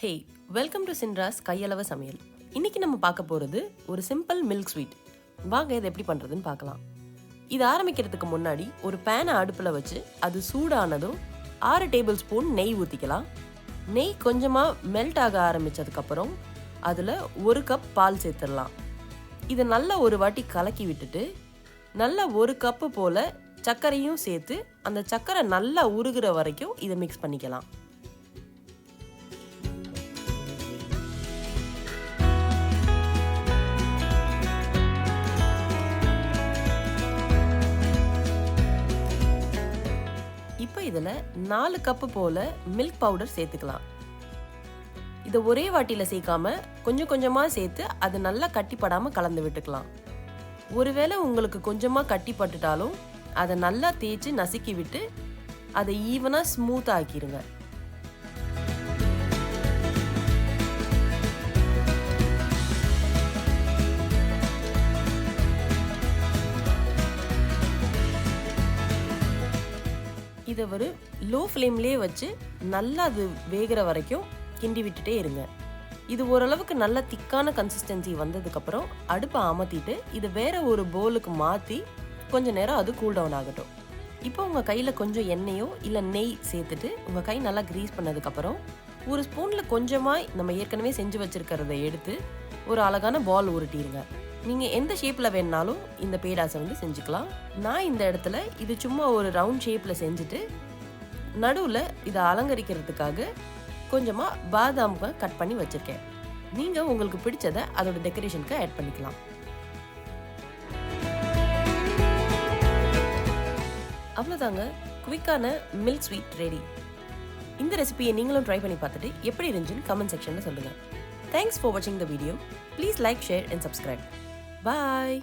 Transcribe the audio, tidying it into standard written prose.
Hey, welcome to Chinras கையளவ சமையல். இன்னைக்கு நம்ம பார்க்க போகிறது ஒரு சிம்பிள் மில்க் ஸ்வீட். வாங்க இதை எப்படி பண்ணுறதுன்னு பார்க்கலாம். இது ஆரம்பிக்கிறதுக்கு முன்னாடி ஒரு பேனை அடுப்பில் வச்சு அது சூடானதும் 6 டேபிள் ஸ்பூன் நெய் ஊற்றிக்கலாம். நெய் கொஞ்சமாக மெல்ட் ஆக ஆரம்பித்ததுக்கப்புறம் அதில் 1 கப் பால் சேர்த்துடலாம். இதை நல்லா ஒரு வாட்டி கலக்கி விட்டுட்டு நல்லா 1 கப்பு போல் சர்க்கரையும் சேர்த்து அந்த சர்க்கரை நல்லா உருகிற வரைக்கும் இதை மிக்ஸ் பண்ணிக்கலாம். இப்போ இதில் 4 கப்பு போல் மில்க் பவுடர் சேர்த்துக்கலாம். இதை ஒரே வாட்டியில் சேர்க்காம கொஞ்சம் கொஞ்சமாக சேர்த்து அது நல்லா கட்டிப்படாமல் கலந்து விட்டுக்கலாம். ஒருவேளை உங்களுக்கு கொஞ்சமாக கட்டிப்பட்டுட்டாலும் அதை நல்லா தேய்ச்சி நசுக்கி விட்டு அதை ஈவனாக ஸ்மூத்தாக ஆக்கிடுங்க. இதை ஒரு லோ ஃப்ளேம்லேயே வச்சு நல்லா அது வேகிற வரைக்கும் கிண்டி விட்டுட்டே இருங்க. இது ஓரளவுக்கு நல்ல திக்கான கன்சிஸ்டன்சி வந்ததுக்கப்புறம் அடுப்பை அமர்த்திட்டு இதை வேற ஒரு பவுலுக்கு மாற்றி கொஞ்சம் நேரம் அது கூல் டவுன் ஆகட்டும். இப்போ உங்கள் கையில் கொஞ்சம் எண்ணெயோ இல்லை நெய் சேர்த்துட்டு உங்கள் கை நல்லா க்ரீஸ் பண்ணதுக்கப்புறம் ஒரு ஸ்பூனில் கொஞ்சமாக நம்ம ஏற்கனவே செஞ்சு வச்சுருக்கிறத எடுத்து ஒரு அழகான பால் உருட்டிடுங்க. நீங்கள் எந்த ஷேப்பில் வேணுனாலும் இந்த பேடாஸை செஞ்சுக்கலாம். நான் இந்த இடத்துல இது சும்மா ஒரு ரவுண்ட் ஷேப்பில் செஞ்சுட்டு நடுவில் இதை அலங்கரிக்கிறதுக்காக கொஞ்சமாக பாதாம் கட் பண்ணி வச்சுருக்கேன். நீங்கள் உங்களுக்கு பிடிச்சதை அதோட டெக்கரேஷனுக்கு ஆட் பண்ணிக்கலாம். அவ்வளோதாங்க, குவிக்கான மில்க் ஸ்வீட் ரெடி. இந்த ரெசிபியை நீங்களும் ட்ரை பண்ணி பார்த்துட்டு எப்படி இருந்துச்சுன்னு கமெண்ட் செக்ஷனில் சொல்லுங்கள். தேங்க்ஸ் ஃபார் வாட்சிங் the video. Please like, share and subscribe. Bye.